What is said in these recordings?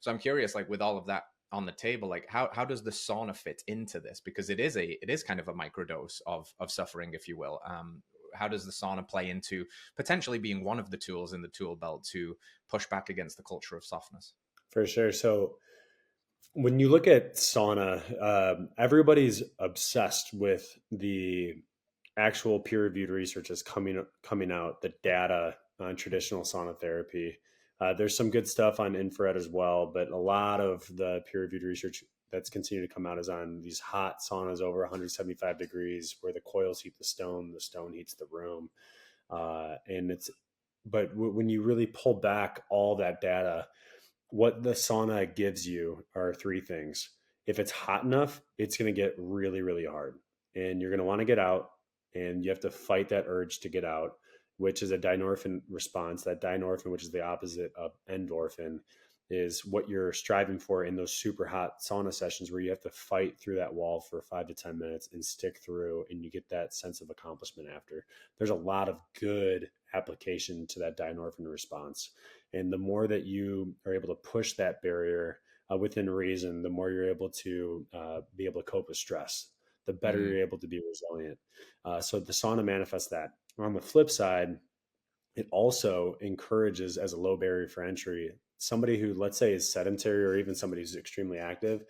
So I'm curious, like with all of that on the table, like how does the sauna fit into this? Because it is kind of a microdose of suffering, if you will. How does the sauna play into potentially being one of the tools in the tool belt to push back against the culture of softness? For sure. So when you look at sauna, everybody's obsessed with the actual peer-reviewed research that's coming out, the data on traditional sauna therapy. There's some good stuff on infrared as well, but a lot of the peer-reviewed research that's continued to come out is on these hot saunas over 175 degrees, where the coils heat the stone heats the room, and it's. But when you really pull back all that data, what the sauna gives you are three things. If it's hot enough, it's going to get really, really hard. And you're going to want to get out, and you have to fight that urge to get out, which is a dynorphin response. That dynorphin, which is the opposite of endorphin, is what you're striving for in those super hot sauna sessions where you have to fight through that wall for 5 to 10 minutes and stick through, and you get that sense of accomplishment after. There's a lot of good application to that dynorphin response. And the more that you are able to push that barrier within reason, the more you're able to be able to cope with stress, the better Mm, you're able to be resilient. So the sauna manifests that. On the flip side, it also encourages, as a low barrier for entry, somebody who, let's say, is sedentary or even somebody who's extremely active,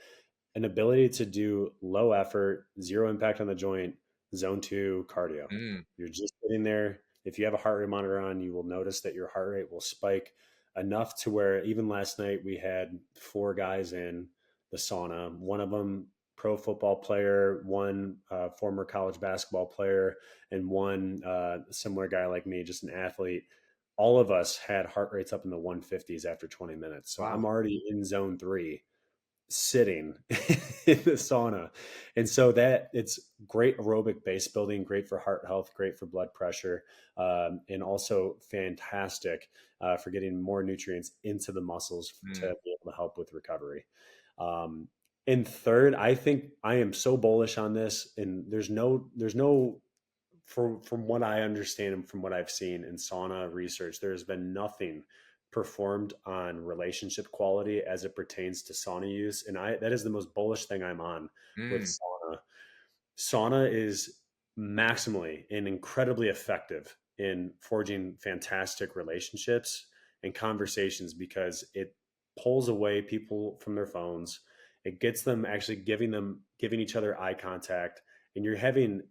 an ability to do low effort, zero impact on the joint, zone two cardio. mm. You're just sitting there. If you have a heart rate monitor on, you will notice that your heart rate will spike enough to where even last night we had four guys in the sauna. One of them pro football player, one former college basketball player, and one similar guy like me, just an athlete. All of us had heart rates up in the 150s after 20 minutes. So I'm Wow. already in zone three sitting in the sauna. And so that it's great aerobic base building, great for heart health, great for blood pressure, and also fantastic for getting more nutrients into the muscles to Mm. be able to help with recovery. Um, and third, I think I am so bullish on this, and there's no, from what I understand and from what I've seen in sauna research, there has been nothing performed on relationship quality as it pertains to sauna use. And that is the most bullish thing I'm on with Mm. sauna. Sauna is maximally and incredibly effective in forging fantastic relationships and conversations because it pulls away people from their phones. It gets them actually giving each other eye contact, and you're having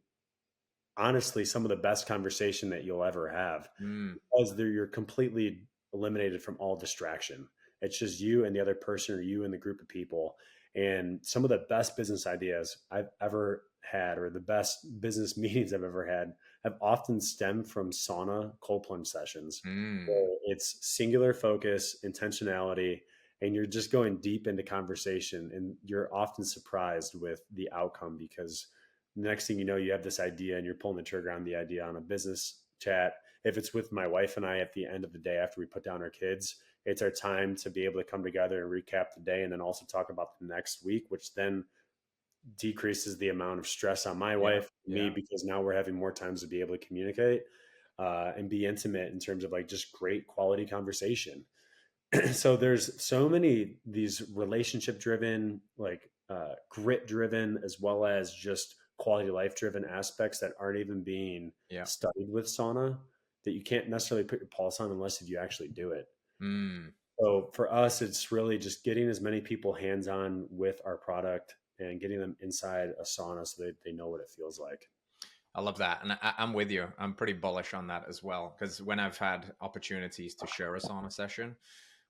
honestly some of the best conversation that you'll ever have Mm. because you're completely eliminated from all distraction. It's just you and the other person or you and the group of people. And some of the best business ideas I've ever had or the best business meetings I've ever had have often stemmed from sauna cold plunge sessions Mm. where it's singular focus, intentionality, and you're just going deep into conversation, and you're often surprised with the outcome because the next thing you know, you have this idea and you're pulling the trigger on the idea on a business chat. If it's with my wife and I at the end of the day after we put down our kids, it's our time to be able to come together and recap the day and then also talk about the next week, which then decreases the amount of stress on my Yeah. wife, me, Yeah. because now we're having more times to be able to communicate and be intimate in terms of like just great quality conversation. So there's so many these relationship driven, like grit driven, as well as just quality of life driven aspects that aren't even being Yeah. studied with sauna that you can't necessarily put your pulse on unless if you actually do it. Mm. So for us, it's really just getting as many people hands on with our product and getting them inside a sauna so they know what it feels like. I love that. And I'm with you. I'm pretty bullish on that as well. Because when I've had opportunities to share a sauna session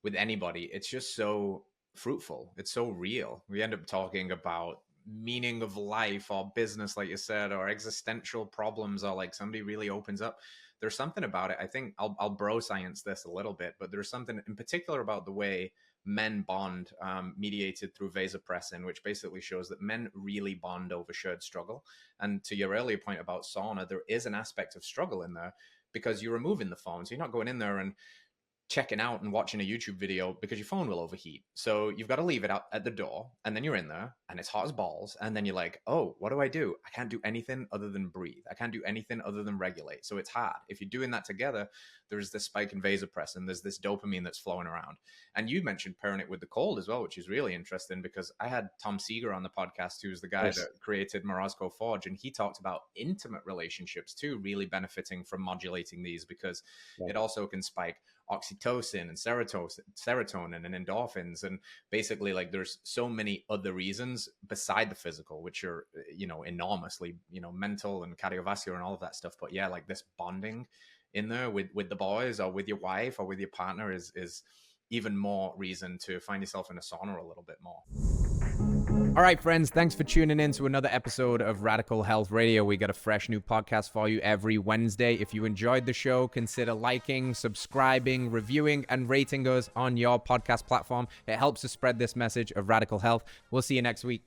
with anybody, it's just so fruitful. It's so real. We end up talking about meaning of life or business, like you said, or existential problems, or like somebody really opens up. There's something about it. I think I'll bro science this a little bit, but there's something in particular about the way men bond, mediated through vasopressin, which basically shows that men really bond over shared struggle. And to your earlier point about sauna, there is an aspect of struggle in there because you're removing the phone. So you're not going in there and checking out and watching a YouTube video because your phone will overheat. So you've got to leave it out at the door, and then you're in there and it's hot as balls. And then you're like, oh, what do? I can't do anything other than breathe. I can't do anything other than regulate. So it's hard. If you're doing that together, there's this spike in vasopressin, there's this dopamine that's flowing around. And you mentioned pairing it with the cold as well, which is really interesting because I had Tom Seeger on the podcast, who's the guy that created Morozko Forge, and he talked about intimate relationships too, really benefiting from modulating these because it also can spike oxytocin and serotonin and endorphins, and basically like there's so many other reasons beside the physical, which are enormously mental and cardiovascular and all of that stuff. But yeah, like this bonding in there with the boys or with your wife or with your partner is even more reason to find yourself in a sauna a little bit more. All right, friends, thanks for tuning in to another episode of Radical Health Radio. We got a fresh new podcast for you every Wednesday. If you enjoyed the show, consider liking, subscribing, reviewing, and rating us on your podcast platform. It helps to spread this message of radical health. We'll see you next week.